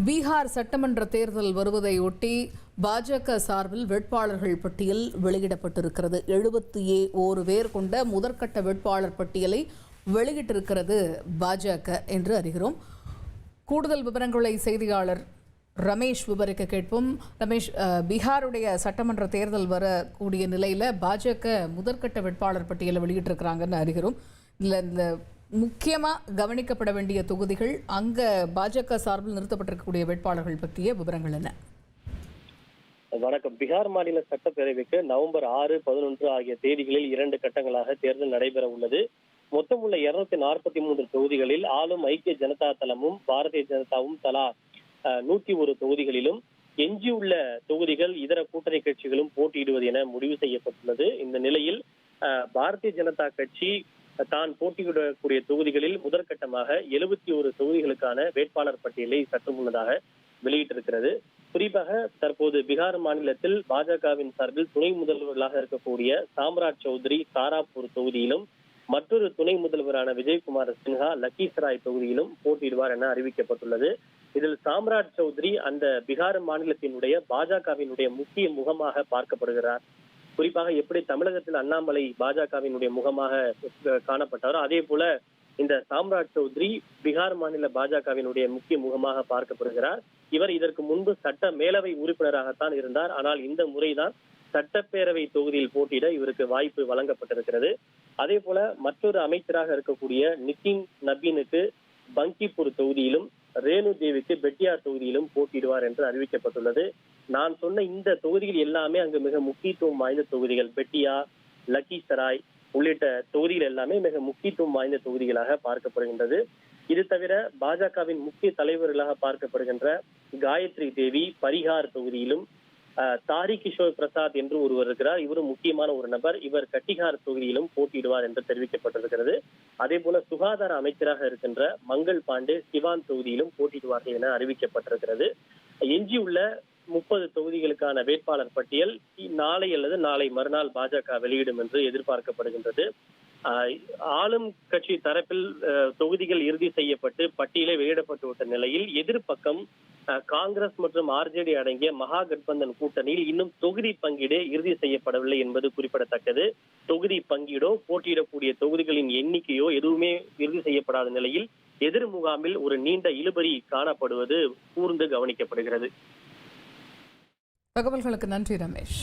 பீகார் சட்டமன்ற தேர்தல் வருவதையொட்டி பாஜக சார்பில் வேட்பாளர்கள் பட்டியல் வெளியிடப்பட்டிருக்கிறது. 71 பேர் கொண்ட முதற்கட்ட வேட்பாளர் பட்டியலை வெளியிட்டிருக்கிறது பாஜக என்று அறிகிறோம். கூடுதல் விவரங்களை செய்தியாளர் ரமேஷ் விவரிக்க கேட்போம். ரமேஷ், பீகாருடைய சட்டமன்ற தேர்தல் வரக்கூடிய நிலையில் பாஜக முதற்கட்ட வேட்பாளர் பட்டியலை வெளியிட்டிருக்கிறாங்கன்னு அறிகிறோம். இந்த முக்கியமாக கவனிக்கப்பட வேண்டிய தொகுதிகள், அங்கே பாஜக சார்பில் நிறுத்தப்பட்டிருக்கக்கூடிய வேட்பாளர்கள் பற்றிய விவரங்கள் என்ன? வணக்கம். பீகார் மாநில சட்டப்பேரவைக்கு நவம்பர் 6, 11 ஆகிய தேதிகளில் 2 கட்டங்களாக தேர்தல் நடைபெற உள்ளது. மொத்தம் உள்ள 243 தொகுதிகளில் ஆளும் ஐக்கிய ஜனதா தளமும் பாரதிய ஜனதாவும் தலா 101 தொகுதிகளிலும், எஞ்சியுள்ள தொகுதிகள் இதர கூட்டணி கட்சிகளும் போட்டியிடுவது என முடிவு செய்யப்பட்டுள்ளது. இந்த நிலையில் பாரதிய ஜனதா கட்சி தான் போட்டியிடக்கூடிய தொகுதிகளில் முதற்கட்டமாக 71 தொகுதிகளுக்கான வேட்பாளர் பட்டியலை சற்று முன்னதாக வெளியிட்டிருக்கிறது. குறிப்பாக தற்போது பீகார் மாநிலத்தில் பாஜகவின் சார்பில் துணை முதல்வர்களாக இருக்கக்கூடிய சாம்ராஜ் சௌத்ரி தாராப்பூர் தொகுதியிலும், மற்றொரு துணை முதல்வரான விஜயகுமார் சின்ஹா லக்கிசராய் தொகுதியிலும் போட்டியிடுவார் என அறிவிக்கப்பட்டுள்ளது. இதில் சாம்ராஜ் சௌத்ரி அந்த பீகார் மாநிலத்தினுடைய பாஜகவினுடைய முக்கிய முகமாக பார்க்கப்படுகிறார். குறிப்பாக எப்படி தமிழகத்தில் அண்ணாமலை பாஜகவினுடைய முகமாக காணப்பட்டாரோ, அதே போல இந்த சாம்ராஜ் சௌத்ரி பீகார் மாநில பாஜகவினுடைய முக்கிய முகமாக பார்க்கப்படுகிறார். இவர் இதற்கு முன்பு சட்ட மேலவை உறுப்பினராகத்தான் இருந்தார். ஆனால் இந்த முறைதான் சட்டப்பேரவை தொகுதியில் போட்டியிட இவருக்கு வாய்ப்பு வழங்கப்பட்டிருக்கிறது. அதே போல மற்றொரு அமைச்சராக இருக்கக்கூடிய நிதின் நபீனுக்கு பங்கிப்பூர் தொகுதியிலும், ரேணு தேவிக்கு பெட்டியார் தொகுதியிலும் போட்டியிடுவார் என்று அறிவிக்கப்பட்டுள்ளது. நான் சொன்ன இந்த தொகுதிகள் எல்லாமே அங்கு மிக முக்கியத்துவம் வாய்ந்த தொகுதிகள். பெட்டியா, லக்கிசராய் உள்ளிட்ட தொகுதிகள் எல்லாமே மிக முக்கியத்துவம் வாய்ந்த தொகுதிகளாக பார்க்கப்படுகின்றது. இது தவிர பாஜகவின் முக்கிய தலைவர்களாக பார்க்கப்படுகின்ற காயத்ரி தேவி பரிகார் தொகுதியிலும், தாரி கிஷோர் பிரசாத் என்று ஒருவர் இருக்கிறார். இவரும் முக்கியமான ஒரு நபர். இவர் கட்டிகார் தொகுதியிலும் போட்டியிடுவார் என்று தெரிவிக்கப்பட்டிருக்கிறது. அதே போல சுகாதார அமைச்சராக இருக்கின்ற மங்கள் பாண்டே சிவான் தொகுதியிலும் போட்டியிடுவார்கள் என அறிவிக்கப்பட்டிருக்கிறது. எஞ்சியுள்ள 30 தொகுதிகளுக்கான வேட்பாளர் பட்டியல் நாளை அல்லது நாளை மறுநாள் பாஜக வெளியிடும் என்று எதிர்பார்க்கப்படுகின்றது. ஆளும் கட்சி தரப்பில் தொகுதிகள் இறுதி செய்யப்பட்டு பட்டியலை வெளியிடப்பட்டுவிட்ட நிலையில், எதிர்ப்பக்கம் காங்கிரஸ் மற்றும் ஆர்ஜேடி அடங்கிய மகா கட்பந்தன் கூட்டணியில் இன்னும் தொகுதி பங்கீடு இறுதி செய்யப்படவில்லை என்பது குறிப்பிடத்தக்கது. தொகுதி பங்கீடோ போட்டியிடக்கூடிய தொகுதிகளின் எண்ணிக்கையோ எதுவுமே இறுதி செய்யப்படாத நிலையில் எதிர் முகாமில் ஒரு நீண்ட இழுபறி காணப்படுவது கூர்ந்து கவனிக்கப்படுகிறது. தகவல்களுக்கு நன்றி ரமேஷ்.